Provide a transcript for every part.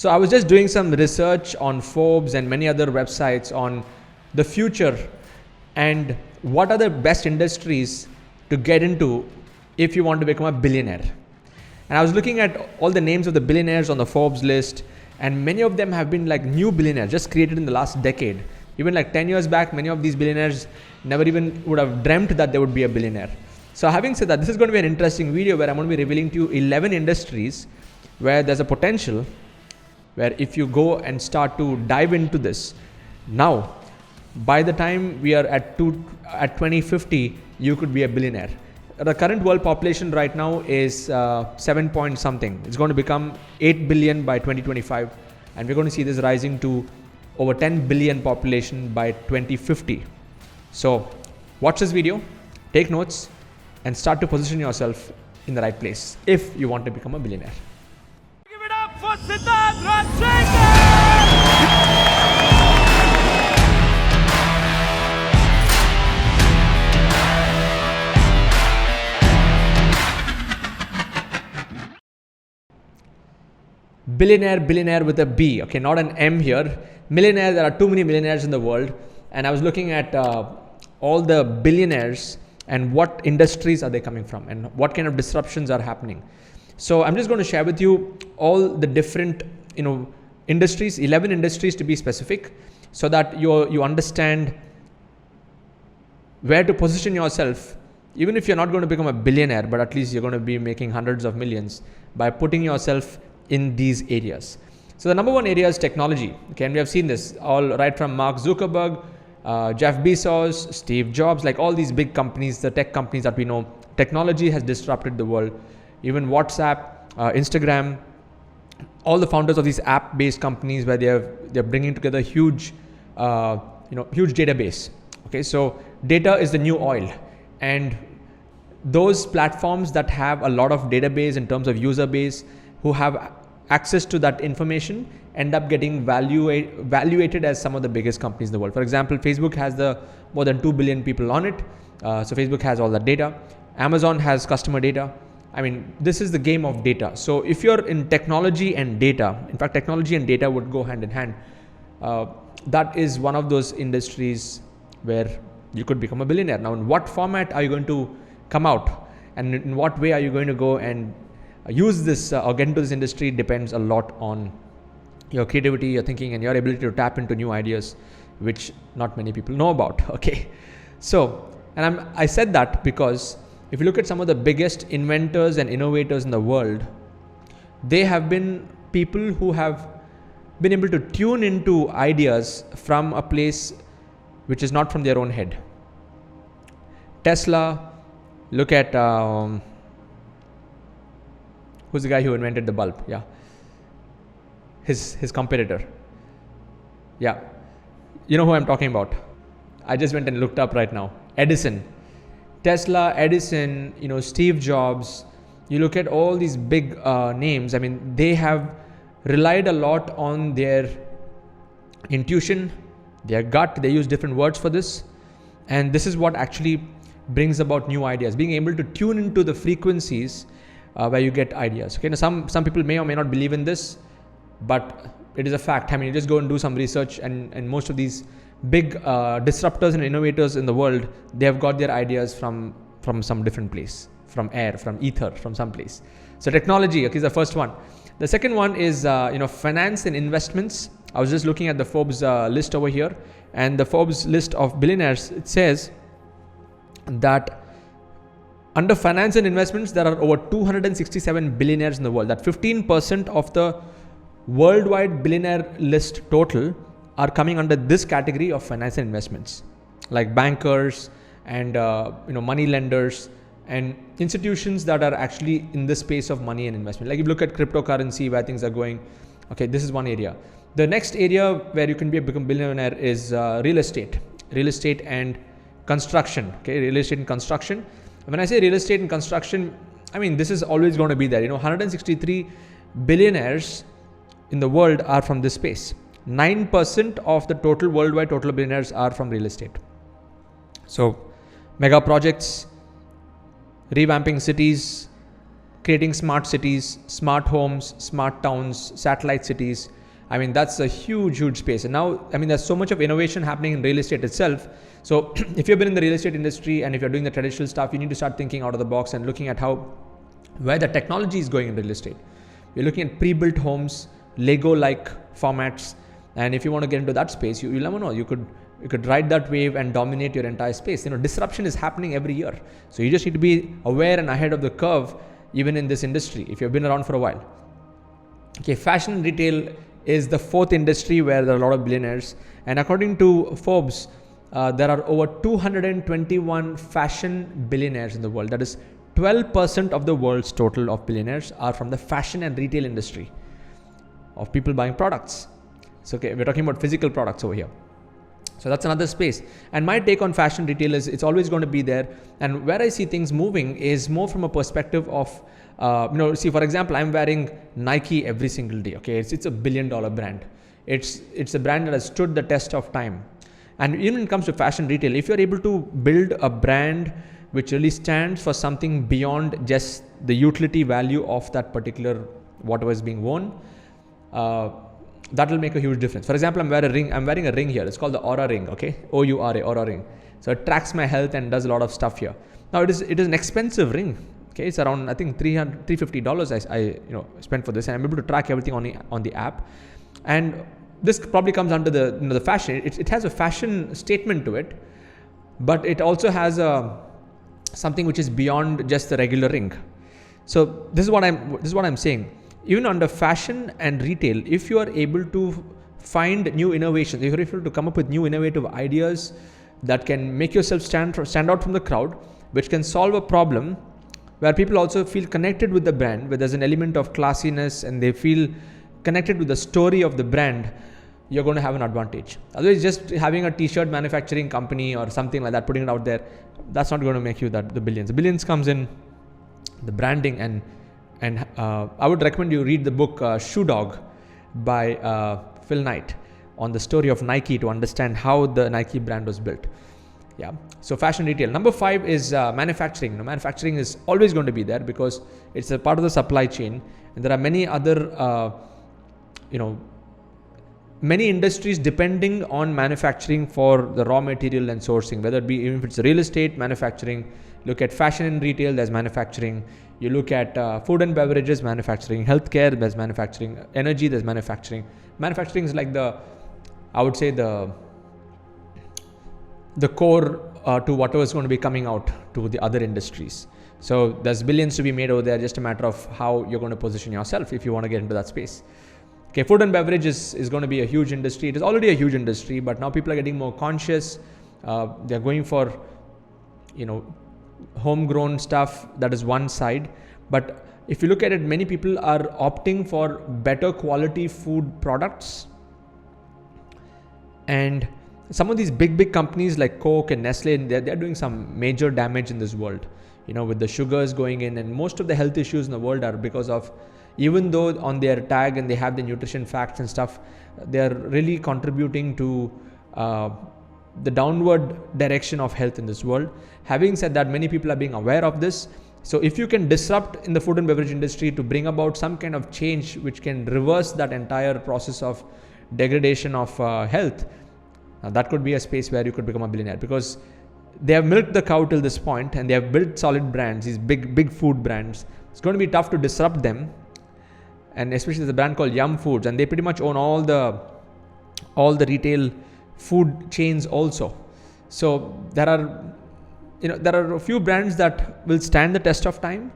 So I was just doing some research on Forbes and many other websites on the future and what are the best industries to get into if you want to become a billionaire. And I was looking at all the names of the billionaires on the Forbes list, and many of them have been like new billionaires just created in the last decade. Even like 10 years back, many of these billionaires never even would have dreamt that they would be a billionaire. So having said that, this is going to be an interesting video where I'm going to be revealing to you 11 industries where there's a potential where if you go and start to dive into this now, by the time we are at 2050, you could be a billionaire. The current world population right now is 7 point something. It's going to become 8 billion by 2025, and we're going to see this rising to over 10 billion population by 2050. So watch this video, take notes, and start to position yourself in the right place if you want to become a billionaire. Give it up for Siddharth Rajsekar! Billionaire with a B, okay, not an M here. Millionaire, there are too many millionaires in the world. And I was looking at all the billionaires and what industries are they coming from and what kind of disruptions are happening. So I'm just going to share with you all the different, industries, 11 industries to be specific, so that you understand where to position yourself, even if you're not going to become a billionaire, but at least you're going to be making hundreds of millions by putting yourself in these areas. So the number one area is technology. Okay, and we have seen this all right from Mark Zuckerberg, Jeff Bezos, Steve Jobs, like all these big companies, the tech companies that we know. Technology has disrupted the world. Even WhatsApp, Instagram, all the founders of these app-based companies where they're bringing together huge database. Okay, so data is the new oil, and those platforms that have a lot of database in terms of user base, who have access to that information, end up getting valuated as some of the biggest companies in the world. For example, Facebook has more than 2 billion people on it. So Facebook has all that data. Amazon has customer data. I mean, this is the game of data. So if you're in technology and data, in fact, technology and data would go hand in hand. That is one of those industries where you could become a billionaire. Now, in what format are you going to come out? And in what way are you going to go and use this or get into this industry depends a lot on your creativity, your thinking, and your ability to tap into new ideas, which not many people know about. Okay, so I said that because if you look at some of the biggest inventors and innovators in the world, they have been people who have been able to tune into ideas from a place which is not from their own head. Tesla, look at who's the guy who invented the bulb? Yeah, his competitor. Yeah, you know who I'm talking about. I just went and looked up right now. Edison, Tesla, Edison, Steve Jobs. You look at all these big names. I mean, they have relied a lot on their intuition, their gut. They use different words for this, and this is what actually brings about new ideas. Being able to tune into the frequencies where you get ideas. Okay, now some people may or may not believe in this, but it is a fact. I mean, you just go and do some research, and most of these big disruptors and innovators in the world, they have got their ideas from some different place, from air, from ether, from some place. So technology, okay, is the first one. The second one is finance and investments. I was just looking at the Forbes list over here, and the Forbes list of billionaires, it says that under finance and investments, there are over 267 billionaires in the world. That 15% of the worldwide billionaire list total are coming under this category of finance and investments, like bankers and money lenders and institutions that are actually in the space of money and investment. Like if you look at cryptocurrency, where things are going, okay, this is one area. The next area where you can become billionaire is real estate and construction. Okay, real estate and construction. When I say real estate and construction, I mean, this is always going to be there. 163 billionaires in the world are from this space. 9% of the worldwide total billionaires are from real estate. So mega projects, revamping cities, creating smart cities, smart homes, smart towns, satellite cities. I mean, that's a huge space. And now, I mean, there's so much of innovation happening in real estate itself. So if you've been in the real estate industry and if you're doing the traditional stuff, you need to start thinking out of the box and looking at where the technology is going in real estate. We're looking at pre-built homes, Lego-like formats. And if you want to get into that space, you'll never know. You could ride that wave and dominate your entire space. Disruption is happening every year. So you just need to be aware and ahead of the curve, even in this industry, if you've been around for a while. Okay, fashion and retail is the fourth industry where there are a lot of billionaires. And according to Forbes, there are over 221 fashion billionaires in the world. That is 12% of the world's total of billionaires are from the fashion and retail industry of people buying products. So, okay, we're talking about physical products over here. So that's another space. And my take on fashion retail is it's always going to be there. And where I see things moving is more from a perspective of, see, for example, I'm wearing Nike every single day. Okay, it's $1 billion brand. It's a brand that has stood the test of time. And even when it comes to fashion retail, if you're able to build a brand which really stands for something beyond just the utility value of that particular whatever is being worn, that will make a huge difference. For example, I'm wearing a ring here. It's called the Aura ring, okay? O-U-R-A, Aura ring. So it tracks my health and does a lot of stuff here. Now it is an expensive ring, okay? It's around, I think, $350 I spent for this, and I'm able to track everything on the app. And this probably comes under the fashion. It has a fashion statement to it, but it also has something which is beyond just the regular ring. So this is what I'm saying. Even under fashion and retail, if you are able to find new innovations, if you're able to come up with new innovative ideas that can make yourself stand out from the crowd, which can solve a problem where people also feel connected with the brand, where there's an element of classiness and they feel connected with the story of the brand, you're going to have an advantage. Otherwise, just having a t-shirt manufacturing company or something like that, putting it out there, that's not going to make you the billions. The billions comes in the branding, and I would recommend you read the book Shoe Dog by Phil Knight on the story of Nike to understand how the Nike brand was built. Yeah. So fashion retail. Number 5 is manufacturing. Manufacturing is always going to be there because it's a part of the supply chain, and there are many other many industries depending on manufacturing for the raw material and sourcing, whether it be, even if it's real estate, manufacturing. Look at fashion and retail, there's manufacturing. You look at food and beverages, manufacturing. Healthcare, there's manufacturing. Energy, there's manufacturing. Manufacturing is like the core to whatever is going to be coming out to the other industries. So there's billions to be made over there, just a matter of how you're going to position yourself if you want to get into that space. Okay, food and beverage is going to be a huge industry. It is already a huge industry, but now people are getting more conscious. They're going for, homegrown stuff. That is one side. But if you look at it, many people are opting for better quality food products. And some of these big companies like Coke and Nestle, they're doing some major damage in this world, with the sugars going in, and most of the health issues in the world are because of, even though on their tag and they have the nutrition facts and stuff, they're really contributing to the downward direction of health in this world. Having said that, many people are being aware of this. So if you can disrupt in the food and beverage industry to bring about some kind of change which can reverse that entire process of degradation of health, that could be a space where you could become a billionaire, because they have milked the cow till this point and they have built solid brands, these big food brands. It's going to be tough to disrupt them. And especially there's a brand called Yum Foods, and they pretty much own all the retail food chains also. So there are a few brands that will stand the test of time,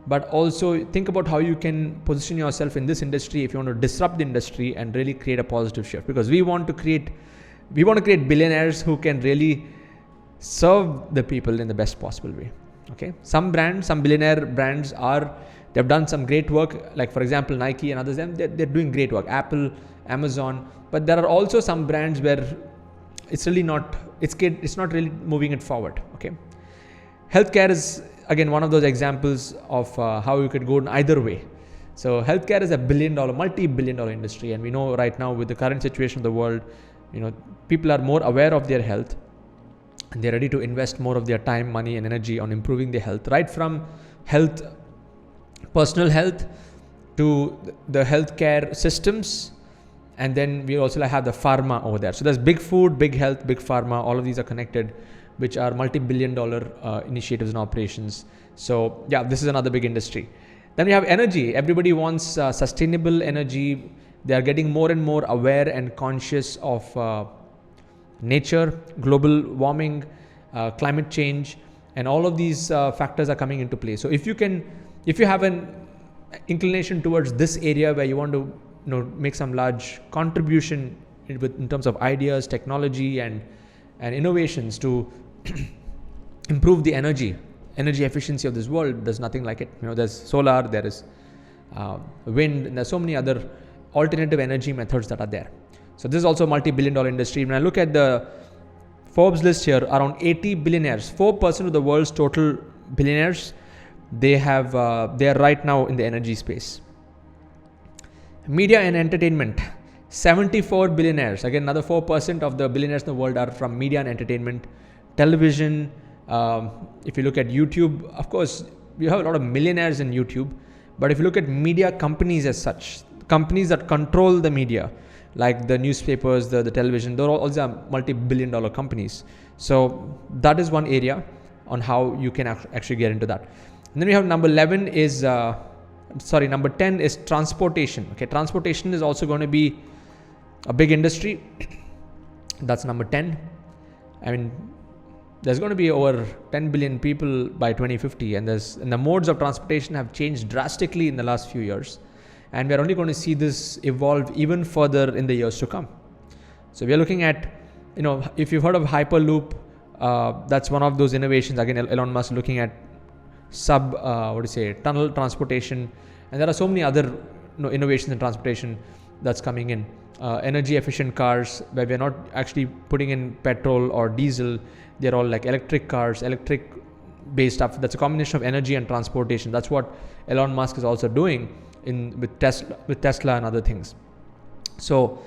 but also think about how you can position yourself in this industry if you want to disrupt the industry and really create a positive shift, because we want to create billionaires who can really serve the people in the best possible way. Okay, some billionaire brands they've done some great work, like for example Nike and others. They're doing great work, Apple, Amazon. But there are also some brands where it's really not really moving it forward. Okay, healthcare is again one of those examples of how you could go in either way. So healthcare is a multi-billion-dollar industry, and we know right now with the current situation of the world, people are more aware of their health, and they're ready to invest more of their time, money, and energy on improving their health, right from health personal health to the healthcare systems, and then we also have the pharma over there. So there's big food, big health, big pharma. All of these are connected, which are multi-billion-dollar initiatives and operations. So yeah, this is another big industry. Then we have energy. Everybody wants sustainable energy. They are getting more and more aware and conscious of nature, global warming, climate change, and all of these factors are coming into play. So if you have an inclination towards this area where you want to make some large contribution in terms of ideas, technology, and innovations to improve the energy efficiency of this world, there's nothing like it. There's solar, there is wind, and there's so many other alternative energy methods that are there. So this is also a multi-billion-dollar industry. When I look at the Forbes list here, around 80 billionaires, 4% of the world's total billionaires, they are right now in the energy space. Media and entertainment, 74 billionaires. Again, another 4% of the billionaires in the world are from media and entertainment. Television, if you look at YouTube, of course, you have a lot of millionaires in YouTube. But if you look at media companies as such, companies that control the media, like the newspapers, the television, they're all are multi-billion-dollar companies. So that is one area on how you can actually get into that. And then we have number 10 is transportation. Okay, transportation is also going to be a big industry. That's number 10. I mean, there's going to be over 10 billion people by 2050, and the modes of transportation have changed drastically in the last few years, and we're only going to see this evolve even further in the years to come. So we're looking at, if you've heard of Hyperloop, that's one of those innovations. Again, Elon Musk looking at tunnel transportation, and there are so many other innovations in transportation that's coming in. Energy efficient cars, where we're not actually putting in petrol or diesel, they're all like electric cars, electric based stuff. That's a combination of energy and transportation. That's what Elon Musk is also doing with Tesla and other things. So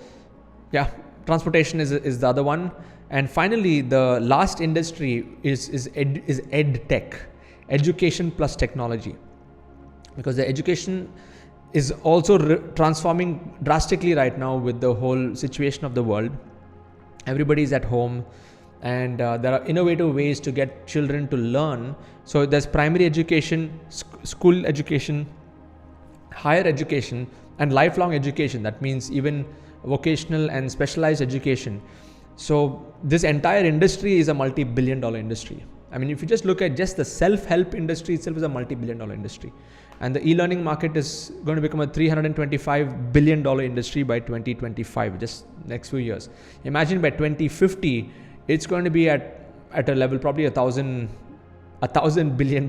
yeah, transportation is the other one. And finally, the last industry is ed tech, education plus technology, because the education is also transforming drastically right now with the whole situation of the world. Everybody is at home, and there are innovative ways to get children to learn. So there's primary education, school education, higher education, and lifelong education. That means even vocational and specialized education. So this entire industry is a multi-billion-dollar industry. I mean, if you just look at just the self-help industry itself, is a multi-billion-dollar industry. And the e-learning market is going to become a $325 billion industry by 2025, just next few years. Imagine by 2050, it's going to be at a level probably $1,000 billion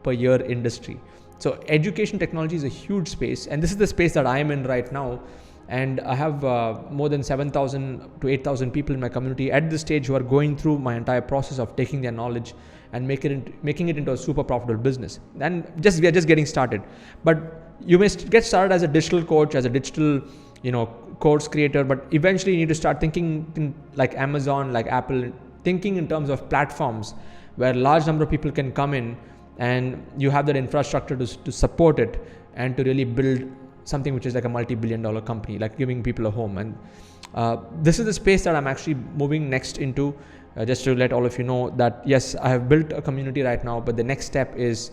per year industry. So education technology is a huge space, and this is the space that I am in right now. And I have more than 7,000 to 8,000 people in my community at this stage who are going through my entire process of taking their knowledge and making it into a super profitable business. And we are just getting started. But you may get started as a digital coach, as a digital, course creator. But eventually, you need to start thinking like Amazon, like Apple, thinking in terms of platforms where a large number of people can come in, and you have that infrastructure to support it and to really build something which is like a multi-billion-dollar company, like giving people a home. And this is the space that I'm actually moving next into. Just to let all of you know that yes, I have built a community right now, but the next step is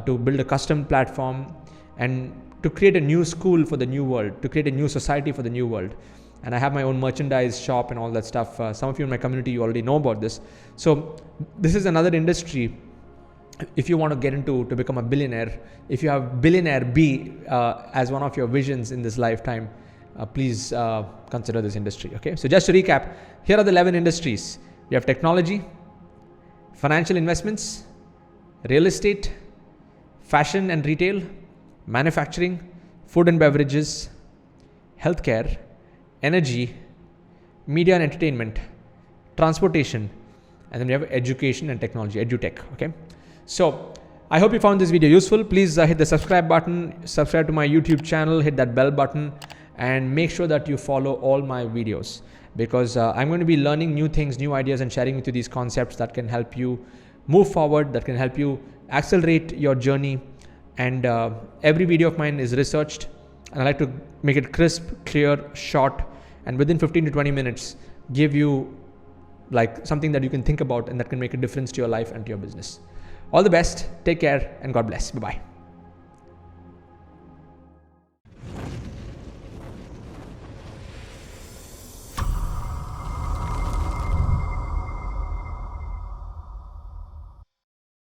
to build a custom platform and to create a new school for the new world, to create a new society for the new world. And I have my own merchandise shop and all that stuff. Some of you in my community, you already know about this. So this is another industry. If you want to get into to become a billionaire, if you have billionaire B as one of your visions in this lifetime, please consider this industry. Okay, so just to recap, here are the 11 industries. You have technology, financial investments, real estate, fashion and retail, manufacturing, food and beverages, healthcare, energy, media and entertainment, transportation, and then we have education and technology, edutech. Okay. So I hope you found this video useful. Please hit the subscribe button, subscribe to my YouTube channel, hit that bell button, and make sure that you follow all my videos, because I'm going to be learning new things, new ideas, and sharing with you these concepts that can help you move forward, that can help you accelerate your journey And every video of mine is researched, and I like to make it crisp, clear, short, and within 15 to 20 minutes give you like something that you can think about and that can make a difference to your life and to your business. All the best, take care, and God bless. Bye-bye.